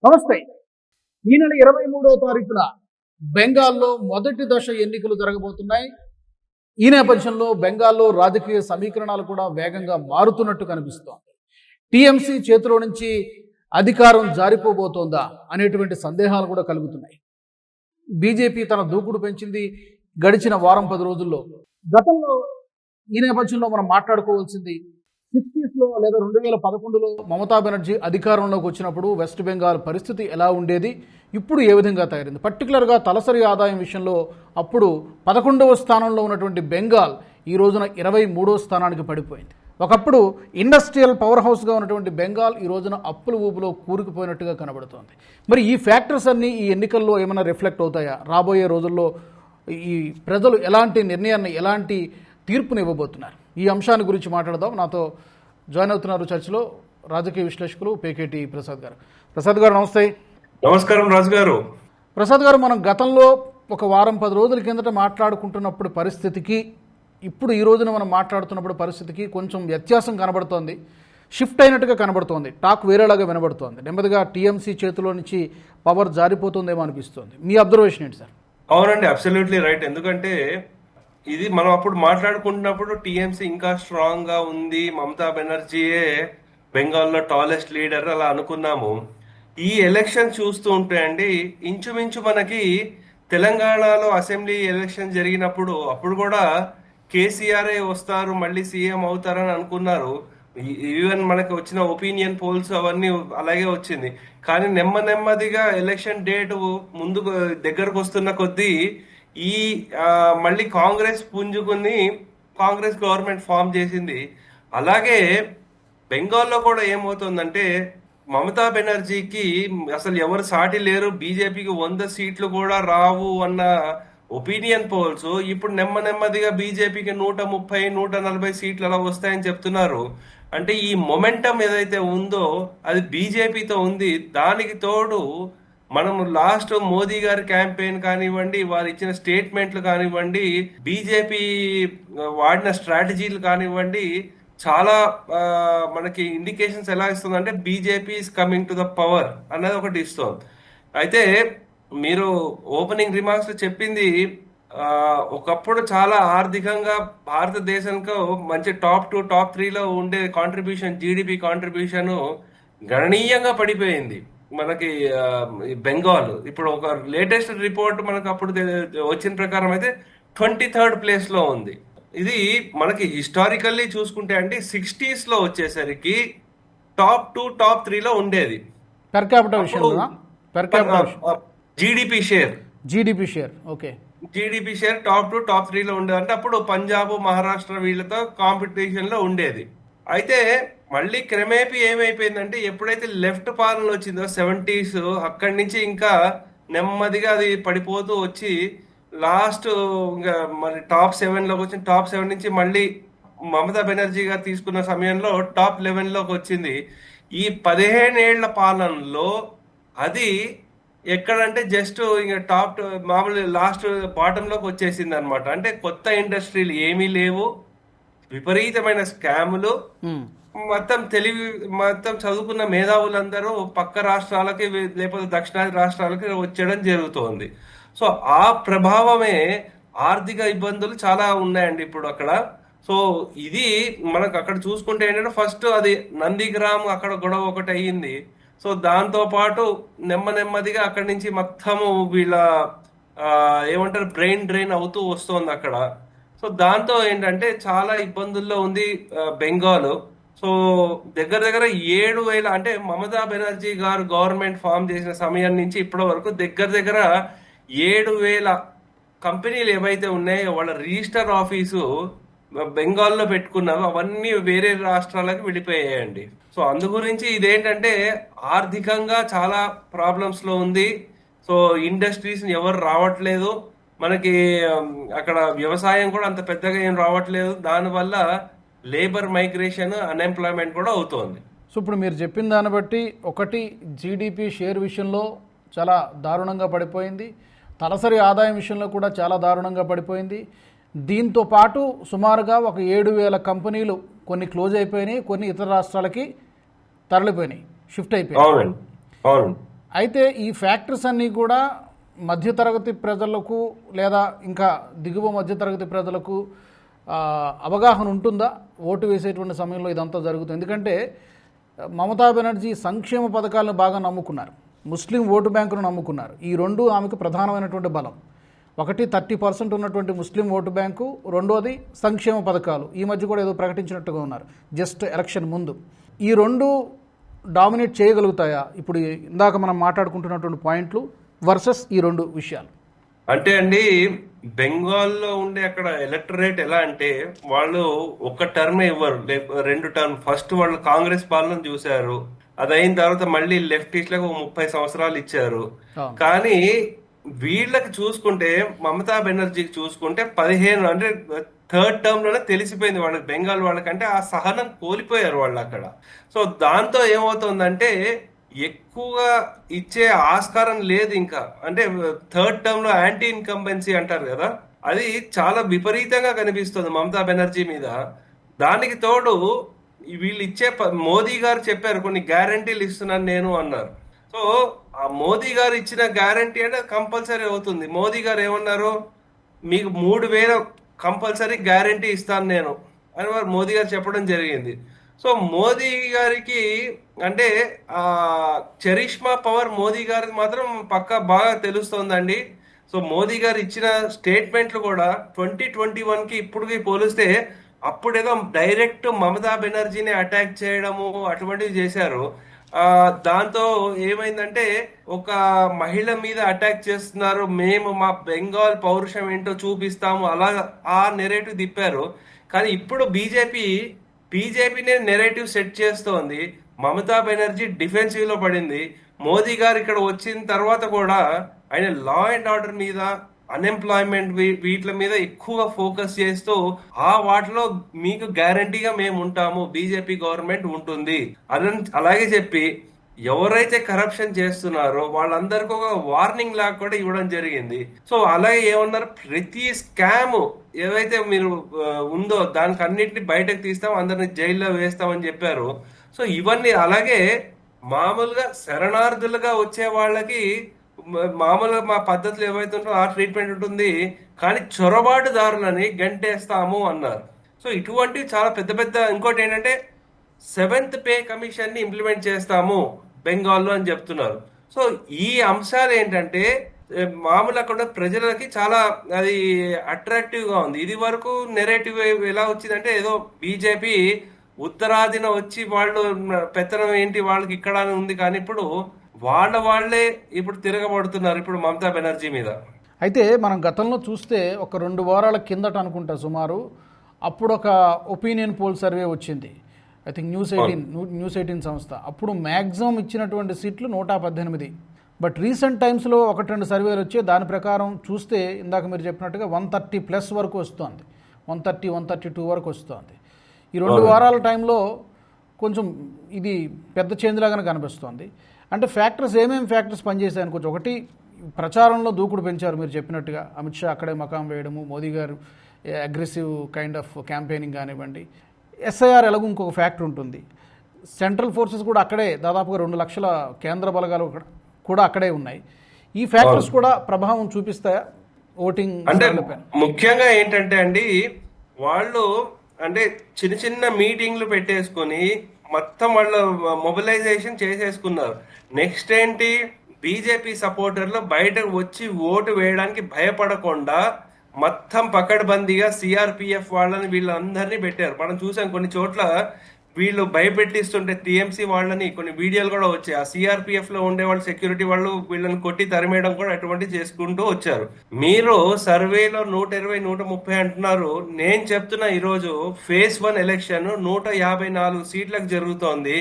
నమస్తే. ఈ నెల 23వ తారీఖున బెంగాల్లో మొదటి దశ ఎన్నికలు జరగబోతున్నాయి. ఈ నేపథ్యంలో బెంగాల్లో రాజకీయ సమీకరణాలు కూడా వేగంగా మారుతున్నట్టు కనిపిస్తోంది. టీఎంసీ చేతిలో నుంచి అధికారం జారిపోబోతోందా అనేటువంటి సందేహాలు కూడా కలుగుతున్నాయి. బీజేపీ తన దూకుడు పెంచింది గడిచిన వారం 10 రోజుల్లో. గతంలో ఈ నేపథ్యంలో మనం మాట్లాడుకోవాల్సింది 60s లేదా 2011లో మమతా బెనర్జీ అధికారంలోకి వచ్చినప్పుడు వెస్ట్ బెంగాల్ పరిస్థితి ఎలా ఉండేది, ఇప్పుడు ఏ విధంగా తయారైంది. పర్టికులర్గా తలసరి ఆదాయం విషయంలో అప్పుడు 11వ స్థానంలో ఉన్నటువంటి బెంగాల్ ఈ రోజున 23వ స్థానానికి పడిపోయింది. ఒకప్పుడు ఇండస్ట్రియల్ పవర్ హౌస్గా ఉన్నటువంటి బెంగాల్ ఈ రోజున అప్పుల ఊపులో కూరుకుపోయినట్టుగా కనబడుతోంది. మరి ఈ ఫ్యాక్టర్స్ అన్నీ ఈ ఎన్నికల్లో ఏమైనా రిఫ్లెక్ట్ అవుతాయా? రాబోయే రోజుల్లో ఈ ప్రజలు ఎలాంటి నిర్ణయాన్ని, ఎలాంటి తీర్పుని ఇవ్వబోతున్నారు? ఈ అంశాన్ని గురించి మాట్లాడదాం. నాతో జాయిన్ అవుతున్నారు చర్చలో రాజకీయ విశ్లేషకులు పేకేటి ప్రసాద్ గారు. ప్రసాద్ గారు నమస్తే. నమస్కారం రాజు గారు. ప్రసాద్ గారు, మనం గతంలో ఒక వారం 10 రోజుల కిందట మాట్లాడుకుంటున్నప్పుడు పరిస్థితికి ఇప్పుడు ఈ రోజున మనం మాట్లాడుతున్నప్పుడు పరిస్థితికి కొంచెం వ్యత్యాసం కనబడుతోంది. షిఫ్ట్ అయినట్టుగా కనబడుతోంది. టాక్ వేరేలాగా వినబడుతోంది. నెమ్మదిగా టీఎంసీ చేతిలో నుంచి పవర్ జారిపోతుందేమో అనిపిస్తోంది. మీ అబ్జర్వేషన్ ఏంటి సార్? అవునండి, అబ్సల్యూట్లీ రైట్. ఎందుకంటే ఇది మనం అప్పుడు మాట్లాడుకుంటున్నప్పుడు టీఎంసీ ఇంకా స్ట్రాంగ్ గా ఉంది, మమతా బెనర్జీయే బెంగాల్లో టాలెస్ట్ లీడర్ అలా అనుకున్నాము. ఈ ఎలక్షన్ చూస్తూ ఉంటే అండి, ఇంచుమించు మనకి తెలంగాణలో అసెంబ్లీ ఎలక్షన్ జరిగినప్పుడు అప్పుడు కూడా కేసీఆర్ వస్తారు, మళ్ళీ సీఎం అవుతారని అనుకున్నారు. ఈవెన్ మనకి వచ్చిన ఒపీనియన్ పోల్స్ అవన్నీ అలాగే వచ్చింది. కానీ నెమ్మదిగా ఎలక్షన్ డేట్ ముందుకు దగ్గరకు వస్తున్న కొద్దీ ఈ మళ్ళీ కాంగ్రెస్ పుంజుకుని కాంగ్రెస్ గవర్నమెంట్ ఫామ్ చేసింది. అలాగే బెంగాల్లో కూడా ఏమవుతుందంటే మమతా బెనర్జీకి అసలు ఎవరు సాటి లేరు, బీజేపీకి 100 సీట్లు కూడా రావు అన్న ఒపీనియన్ పోల్స్ ఇప్పుడు నెమ్మదిగా బీజేపీకి 130, 140 సీట్లు అలా వస్తాయని చెప్తున్నారు. అంటే ఈ మొమెంటం ఏదైతే ఉందో అది బీజేపీతో ఉంది. దానికి తోడు మనం లాస్ట్ మోదీ గారి క్యాంపెయిన్ కానివ్వండి, వారు ఇచ్చిన స్టేట్మెంట్లు కానివ్వండి, బీజేపీ వాడిన స్ట్రాటజీలు కానివ్వండి, చాలా మనకి ఇండికేషన్స్ ఎలా ఇస్తుందంటే BJP is coming to the power అన్నది ఒకటి ఇస్తుంది. అయితే మీరు ఓపెనింగ్ రిమార్క్స్ చెప్పింది, ఒకప్పుడు చాలా ఆర్థికంగా భారతదేశానికి మంచి టాప్ 2, టాప్ 3లో ఉండే కాంట్రిబ్యూషన్, జీడిపి కాంట్రిబ్యూషన్ గణనీయంగా పడిపోయింది మనకి బెంగాల్. ఇప్పుడు ఒక లేటెస్ట్ రిపోర్ట్ మనకు అప్పుడు వచ్చిన ప్రకారం అయితే 23rd ప్లేస్లో ఉంది. ఇది మనకి హిస్టారికల్లీ చూసుకుంటే అంటే 60s లో వచ్చేసరికి టాప్ 2, టాప్ 3లో ఉండేది. పర్ క్యాపిటల్ విషయంలో GDP share okay, GDP share top 2, top 3లో ఉండేది. అంటే అప్పుడు పంజాబ్, మహారాష్ట్ర వీళ్ళతో కాంపిటీషన్ లో ఉండేది. అయితే మళ్ళీ క్రమేపీ ఏమైపోయిందంటే ఎప్పుడైతే లెఫ్ట్ పాలన వచ్చిందో 70s, అక్కడి నుంచి ఇంకా నెమ్మదిగా అది పడిపోతూ వచ్చి లాస్ట్ ఇంకా మరి టాప్ 7లోకి వచ్చింది. టాప్ 7 నుంచి మళ్ళీ మమతా బెనర్జీ గారు తీసుకున్న సమయంలో టాప్ 11లోకి వచ్చింది. ఈ 15 ఏళ్ల పాలనలో అది ఎక్కడంటే జస్ట్ ఇంకా టాప్ మామూలు లాస్ట్ బాటంలోకి వచ్చేసింది అనమాట. అంటే కొత్త ఇండస్ట్రీలు ఏమీ లేవు, విపరీతమైన స్కాములు, మొత్తం చదువుకున్న మేధావులందరూ పక్క రాష్ట్రాలకి లేకపోతే దక్షిణాది రాష్ట్రాలకి వచ్చేయడం జరుగుతోంది. సో ఆ ప్రభావమే ఆర్థిక ఇబ్బందులు చాలా ఉన్నాయండి ఇప్పుడు అక్కడ. సో ఇది మనకు అక్కడ చూసుకుంటే ఏంటంటే ఫస్ట్ అది నందిగ్రామ్ అక్కడ గొడవ ఒకటి అయ్యింది. సో దాంతో పాటు నెమ్మదిగా అక్కడి నుంచి మొత్తము వీళ్ళ ఏమంటారు బ్రెయిన్ డ్రైన్ అవుతూ వస్తుంది అక్కడ. సో దాంతో ఏంటంటే చాలా ఇబ్బందుల్లో ఉంది బెంగాల్. సో దగ్గర 7,000 అంటే మమతా బెనర్జీ గారు గవర్నమెంట్ ఫామ్ చేసిన సమయం నుంచి ఇప్పటి వరకు దగ్గర 7,000 కంపెనీలు ఏవైతే ఉన్నాయో వాళ్ళ రిజిస్టర్ ఆఫీసు బెంగాల్లో పెట్టుకున్నారో అవన్నీ వేరే రాష్ట్రాలకు వెళ్ళిపోయాయండి. సో అందు గురించి ఇదేంటంటే ఆర్థికంగా చాలా ప్రాబ్లమ్స్ లో ఉంది. సో ఇండస్ట్రీస్ ఎవరు రావట్లేదు, మనకి అక్కడ వ్యవసాయం కూడా అంత పెద్దగా ఏం రావట్లేదు. దానివల్ల లేబర్ మైగ్రేషన్, అన్ఎంప్లాయ్మెంట్ కూడా అవుతోంది. సో ఇప్పుడు మీరు చెప్పిన దాన్ని బట్టి ఒకటి జీడిపి షేర్ విషయంలో చాలా దారుణంగా పడిపోయింది, తలసరి ఆదాయం విషయంలో కూడా చాలా దారుణంగా పడిపోయింది. దీంతో పాటు సుమారుగా ఒక 7,000 కంపెనీలు కొన్ని క్లోజ్ అయిపోయినాయి, కొన్ని ఇతర రాష్ట్రాలకి తరలిపోయినాయి, షిఫ్ట్ అయిపోయినాయి. అయితే ఈ ఫ్యాక్టర్స్ అన్నీ కూడా మధ్యతరగతి ప్రజలకు లేదా ఇంకా దిగువ మధ్యతరగతి ప్రజలకు అవగాహన ఉంటుందా ఓటు వేసేటువంటి సమయంలో ఇదంతా జరుగుతుంది? ఎందుకంటే మమతా బెనర్జీ సంక్షేమ పథకాలను బాగా నమ్ముకున్నారు, ముస్లిం ఓటు బ్యాంకును నమ్ముకున్నారు. ఈ రెండు ఆమెకు ప్రధానమైనటువంటి బలం. ఒకటి 30% ఉన్నటువంటి ముస్లిం ఓటు బ్యాంకు, రెండోది సంక్షేమ పథకాలు. ఈ మధ్య కూడా ఏదో ప్రకటించినట్టుగా ఉన్నారు జస్ట్ ఎలక్షన్ ముందు. ఈ రెండు డామినేట్ చేయగలుగుతాయా ఇప్పుడు ఇందాక మనం మాట్లాడుకుంటున్నటువంటి పాయింట్లు వర్సెస్ ఈ రెండు విషయాలు? అంటే అండి, బెంగాల్లో ఉండే అక్కడ ఎలక్టరేట్ ఎలా అంటే వాళ్ళు ఒక టర్మ్ ఇవ్వరు, రెండు టర్మ్. ఫస్ట్ వాళ్ళు కాంగ్రెస్ పాలన చూశారు, అది అయిన తర్వాత మళ్ళీ లెఫ్టిస్ట్లకు 30 సంవత్సరాలు ఇచ్చారు. కానీ వీళ్ళకి చూసుకుంటే, మమతా బెనర్జీకి చూసుకుంటే 15 అంటే థర్డ్ టర్మ్ లోనే తెలిసిపోయింది వాళ్ళకి, బెంగాల్ వాళ్ళకంటే ఆ సహనం కోల్పోయారు వాళ్ళు అక్కడ. సో దాంతో ఏమవుతుందంటే ఎక్కువగా ఇచ్చే ఆస్కారం లేదు ఇంకా. అంటే థర్డ్ టర్మ్ లో యాంటీ ఇన్కంబెన్సీ అంటారు కదా, అది చాలా విపరీతంగా కనిపిస్తుంది మమతా బెనర్జీ మీద. దానికి తోడు వీళ్ళు ఇచ్చే మోదీ గారు చెప్పారు కొన్ని గ్యారంటీలు ఇస్తున్నాను నేను అన్నారు. సో ఆ మోదీ గారు ఇచ్చిన గ్యారంటీ అంటే కంపల్సరీ అవుతుంది. మోదీ గారు ఏమన్నారు, మీకు 3,000 కంపల్సరీ గ్యారంటీ ఇస్తాను నేను అని వారు మోదీ గారు చెప్పడం జరిగింది. సో మోదీ గారికి అంటే ఆ చరిష్మా పవర్ మోదీ గారికి మాత్రం పక్కా బాగా తెలుస్తోందండి. సో మోదీ గారు ఇచ్చిన స్టేట్మెంట్లు కూడా 2021కి ఇప్పటికి పోలిస్తే అప్పుడేదో డైరెక్ట్ మమతా బెనర్జీని అటాక్ చేయడము అటువంటివి చేశారు. దాంతో ఏమైందంటే ఒక మహిళ మీద అటాక్ చేస్తున్నారు, మేము మా బెంగాల్ పౌరుషం ఏంటో చూపిస్తాము, అలా ఆ నెరేటివ్ తిప్పారు. కానీ ఇప్పుడు బీజేపీనే నెరేటివ్ సెట్ చేస్తోంది. మమతా బెనర్జీ డిఫెన్సివ్ లో పడింది. మోదీ గారు ఇక్కడ వచ్చిన తర్వాత కూడా ఆయన లా అండ్ ఆర్డర్ మీద, అన్ఎంప్లాయ్మెంట్ వీటి మీద ఎక్కువగా ఫోకస్ చేస్తూ ఆ వాటిలో మీకు గ్యారంటీగా మేము ఉంటాము, బీజేపీ గవర్నమెంట్ ఉంటుంది అలాగే చెప్పి ఎవరైతే కరప్షన్ చేస్తున్నారో వాళ్ళందరికీ ఒక వార్నింగ్ లాగా కూడా ఇవ్వడం జరిగింది. సో అలాగే ఏమన్నారు, ప్రతి స్కామ్ ఏవైతే మీరు ఉందో దానికి అన్నిటిని బయటకు తీస్తాం, అందరిని జైల్లో వేస్తామని చెప్పారు. సో ఇవన్నీ అలాగే మామూలుగా శరణార్థులుగా వచ్చే వాళ్ళకి మామూలుగా మా పద్ధతులు ఏవైతే ఉంటుందో ఆ ట్రీట్మెంట్ ఉంటుంది, కానీ చొరబాటుదారులని గంటేస్తాము అన్నారు. సో ఇటువంటి చాలా పెద్ద పెద్ద, ఇంకోటి ఏంటంటే 7th పే కమిషన్ ని ఇంప్లిమెంట్ చేస్తాము బెంగాల్లో అని చెప్తున్నారు. సో ఈ అంశాలు ఏంటంటే మామూలు అక్కడ ప్రజలకి చాలా అది అట్రాక్టివ్ గా ఉంది. ఇది వరకు నెరేటివ్ ఎలా వచ్చిందంటే ఏదో బీజేపీ ఉత్తరాదిన వచ్చి వాళ్ళు పెత్తనం ఏంటి వాళ్ళకి ఇక్కడ అని ఉంది, కానీ ఇప్పుడు వాళ్ళే ఇప్పుడు తిరగబడుతున్నారు ఇప్పుడు మమతా బెనర్జీ మీద. అయితే మనం గతంలో చూస్తే ఒక 2 వారాల కిందట అనుకుంటా సుమారు, అప్పుడు ఒక ఒపీనియన్ పోల్ సర్వే వచ్చింది, ఐ థింక్ న్యూస్ 18 సంస్థ. అప్పుడు మ్యాక్సిమం ఇచ్చినటువంటి సీట్లు 118. బట్ రీసెంట్ టైమ్స్లో 1-2 సర్వేలు వచ్చి దాని ప్రకారం చూస్తే ఇందాక మీరు చెప్పినట్టుగా 130+ వరకు వస్తుంది, 132 వరకు వస్తుంది. ఈ 2 వారాల టైంలో కొంచెం ఇది పెద్ద చేంజ్ లాగానే కనిపిస్తుంది. అంటే ఫ్యాక్టర్స్ ఏమేమి ఫ్యాక్టర్స్ పనిచేసాయి అనుకోవచ్చు. ఒకటి, ప్రచారంలో దూకుడు పెంచారు మీరు చెప్పినట్టుగా, అమిత్ షా అక్కడే మకాం వేయడము, మోదీ గారు అగ్రెసివ్ కైండ్ ఆఫ్ క్యాంపెయినింగ్ కానివ్వండి. ఎస్ఐఆర్ ఎలాగో ఇంకొక ఫ్యాక్టర్ ఉంటుంది. సెంట్రల్ ఫోర్సెస్ కూడా అక్కడే, దాదాపుగా 2 లక్షల కేంద్ర బలగాలు కూడా అక్కడే ఉన్నాయి. ఈ ఫ్యాక్టర్స్ కూడా ప్రభావం చూపిస్తాయా ఓటింగ్? అంటే ముఖ్యంగా ఏంటంటే అండి, వాళ్ళు అంటే చిన్న చిన్న మీటింగ్లు పెట్టేసుకొని మొత్తం వాళ్ళు మొబిలైజేషన్ చేసేసుకున్నారు. నెక్స్ట్ ఏంటి, బీజేపీ సపోర్టర్లు బయటకు వచ్చి ఓటు వేయడానికి భయపడకుండా మొత్తం పకడ్బందీగా సిఆర్పిఎఫ్ వాళ్ళని వీళ్ళందరినీ పెట్టారు. మనం చూసాం కొన్ని చోట్ల వీళ్ళు భయపెట్టిస్తుంటే టీఎంసీ వాళ్ళని కొన్ని వీడియోలు కూడా వచ్చాయి. ఆ సిఆర్పిఎఫ్ లో ఉండే వాళ్ళు, సెక్యూరిటీ వాళ్ళు వీళ్ళని కొట్టి తరిమేయడం కూడా అటువంటి చేసుకుంటూ వచ్చారు. మీరు సర్వేలో 120, 130 అంటున్నారు. నేను చెప్తున్నా ఈరోజు ఫేజ్ 1 ఎలక్షన్ 154 సీట్లకు జరుగుతోంది.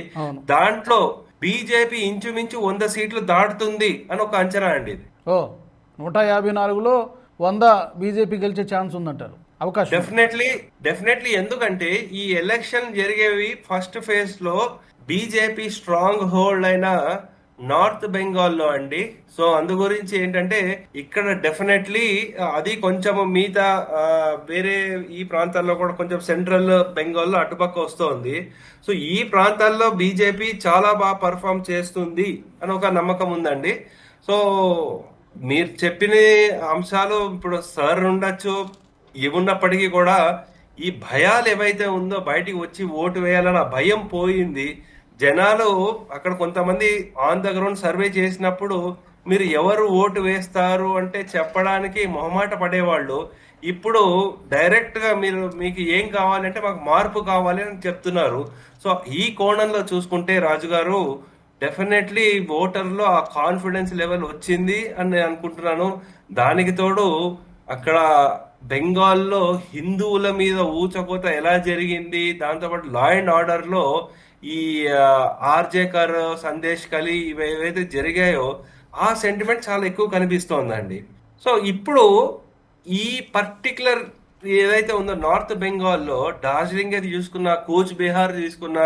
దాంట్లో బీజేపీ ఇంచుమించు 100 సీట్లు దాటుతుంది అని ఒక అంచనా అండి. 154లో 100 బీజేపీ గెలిచే ఛాన్స్ ఉందంటారు, అవకాశం? డెఫినెట్లీ. ఎందుకంటే ఈ ఎలక్షన్ జరిగేవి ఫస్ట్ ఫేజ్ లో బీజేపీ స్ట్రాంగ్ హోల్డ్ అయిన నార్త్ బెంగాల్లో అండి. సో అందు గురించి ఏంటంటే ఇక్కడ డెఫినెట్లీ అది కొంచెం మిగతా వేరే ఈ ప్రాంతాల్లో కూడా కొంచెం సెంట్రల్ బెంగాల్లో అటుపక్క వస్తోంది. సో ఈ ప్రాంతాల్లో బీజేపీ చాలా బాగా పర్ఫామ్ చేస్తుంది అని ఒక నమ్మకం ఉందండి. సో మీరు చెప్పిన అంశాలు ఇప్పుడు సార్ ఉండొచ్చు, ఏమున్నప్పటికీ కూడా ఈ భయాలు ఏవైతే ఉందో బయటికి వచ్చి ఓటు వేయాలన్న భయం పోయింది. జనాలు అక్కడ కొంతమంది ఆన్ ద గ్రౌండ్ సర్వే చేసినప్పుడు మీరు ఎవరు ఓటు వేస్తారు అంటే చెప్పడానికి మొహమాట పడేవాళ్ళు. ఇప్పుడు డైరెక్ట్ గా మీకు ఏం కావాలంటే మాకు మార్పు కావాలి అని చెప్తున్నారు. సో ఈ కోణంలో చూసుకుంటే రాజు గారు డెఫినెట్లీ ఓటర్లో ఆ కాన్ఫిడెన్స్ లెవెల్ వచ్చింది అని నేను అనుకుంటున్నాను. దానికి తోడు అక్కడ బెంగాల్లో హిందువుల మీద ఊచకోత ఎలా జరిగింది, దాంతోపాటు లా అండ్ ఆర్డర్ లో ఈ ఆర్జే కర్, సందేశ్ కలి ఇవి ఏవైతే జరిగాయో ఆ సెంటిమెంట్ చాలా ఎక్కువ కనిపిస్తోందండి. సో ఇప్పుడు ఈ పర్టికులర్ ఏదైతే ఉందో నార్త్ బెంగాల్లో డార్జిలింగ్ అయితే చూసుకున్న, కూచ్ బీహార్ తీసుకున్న,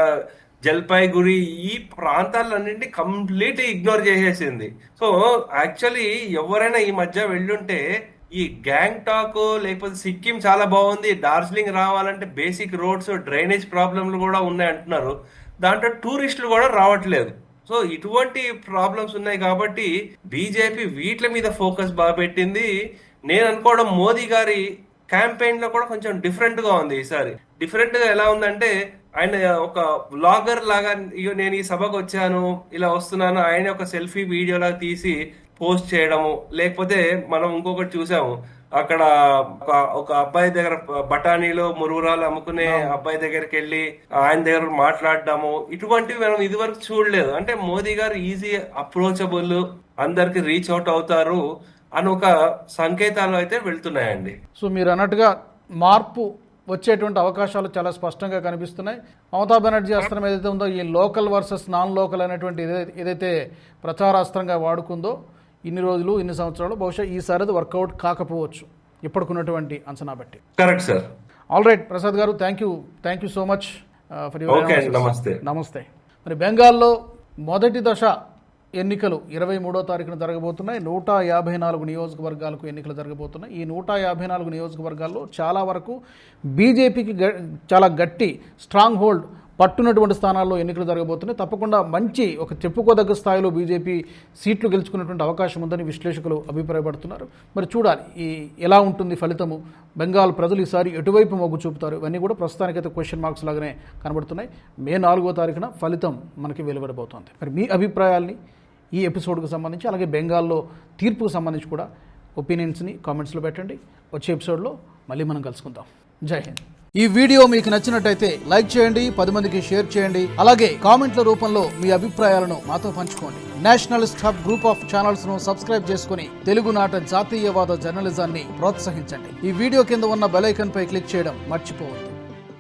జల్పాయిగురి ఈ ప్రాంతాలన్నింటినీ కంప్లీట్ ఇగ్నోర్ చేసేసింది. సో యాక్చువల్లీ ఎవరైనా ఈ మధ్య వెళ్ళుంటే ఈ గ్యాంగ్టాక్ లేకపోతే సిక్కిం చాలా బాగుంది, డార్జిలింగ్ రావాలంటే బేసిక్ రోడ్స్, డ్రైనేజ్ ప్రాబ్లంలు కూడా ఉన్నాయి అంటున్నారు. దాంట్లో టూరిస్టులు కూడా రావట్లేదు. సో ఇటువంటి ప్రాబ్లమ్స్ ఉన్నాయి కాబట్టి బీజేపీ వీటి మీద ఫోకస్ బాగా పెట్టింది. నేను అనుకోవడం మోదీ గారి క్యాంపెయిన్ లో కూడా కొంచెం డిఫరెంట్ గా ఉంది ఈసారి. డిఫరెంట్ గా ఎలా ఉందంటే ఆయన ఒక వ్లాగర్ లాగా, ఇగో నేను ఈ సభకు వచ్చాను, ఇలా వస్తున్నాను, ఆయన ఒక సెల్ఫీ వీడియో లాగా తీసి పోస్ట్ చేయడము. లేకపోతే మనం ఇంకొకటి చూసాము, అక్కడ ఒక అబ్బాయి దగ్గర బఠానీలో మురుగురాలు అమ్ముకునే అబ్బాయి దగ్గరికి వెళ్ళి ఆయన దగ్గర మాట్లాడడము. ఇటువంటివి మనం ఇదివరకు చూడలేదు. అంటే మోదీ గారు ఈజీ అప్రోచబుల్, అందరికి రీచ్ అవుట్ అవుతారు అని ఒక సంకేతాలు అయితే వెళ్తున్నాయండి. సో మీరు అన్నట్టుగా మార్పు వచ్చేటువంటి అవకాశాలు చాలా స్పష్టంగా కనిపిస్తున్నాయి. మమతా బెనర్జీ అస్త్రం ఏదైతే ఉందో, ఈ లోకల్ వర్సెస్ నాన్ లోకల్ అనేటువంటి ఏదైతే ప్రచారాస్త్రంగా వాడుకుందో ఇన్ని రోజులు, ఇన్ని సంవత్సరాలు, బహుశా ఈసారి అది వర్కౌట్ కాకపోవచ్చు ఇప్పటికున్నటువంటి అంచనా బట్టి. Correct sir. All right Prasad garu, thank you so much for your నమస్తే. మరి బెంగాల్లో మొదటి దశ ఎన్నికలు 23వ తారీఖున జరగబోతున్నాయి. 154 నియోజకవర్గాలకు ఎన్నికలు జరగబోతున్నాయి. ఈ 154 నియోజకవర్గాల్లో చాలా వరకు బీజేపీకి చాలా గట్టి స్ట్రాంగ్ హోల్డ్ పట్టునటువంటి స్థానాల్లో ఎన్నికలు జరగబోతున్నాయి. తప్పకుండా మంచి ఒక చెప్పుకోదగ్గ స్థాయిలో బీజేపీ సీట్లు గెలుచుకునేటువంటి అవకాశం ఉందని విశ్లేషకులు అభిప్రాయపడుతున్నారు. మరి చూడాలి ఎలా ఉంటుంది ఫలితము, బెంగాల్ ప్రజలు ఈసారి ఎటువైపు మొగ్గు చూపుతారు, ఇవన్నీ కూడా ప్రస్తుతానికైతే క్వశ్చన్ మార్క్స్ లాగానే కనబడుతున్నాయి. మే 4వ తారీఖున ఫలితం మనకి వెలువడబోతోంది. మరి మీ అభిప్రాయాల్ని ఈ ఎపిసోడ్కు సంబంధించి, అలాగే బెంగాల్లో తీర్పుకు సంబంధించి కూడా ఒపీనియన్స్ని కామెంట్స్లో పెట్టండి. వచ్చే ఎపిసోడ్లో మళ్ళీ మనం కలుసుకుందాం. జై హింద్. ఈ వీడియో మీకు నచ్చినట్టయితే లైక్ చేయండి, 10 మందికి షేర్ చేయండి, అలాగే కామెంట్ల రూపంలో మీ అభిప్రాయాలను మాతో పంచుకోండి. Nationalist hub group of channels ను సబ్స్క్రైబ్ చేసుకుని తెలుగునాట జాతీయవాద జర్నలిజాన్ని ప్రోత్సహించండి. ఈ వీడియో కింద ఉన్న బెల్ ఐకాన్ పై క్లిక్ చేయడం మర్చిపోవద్దు.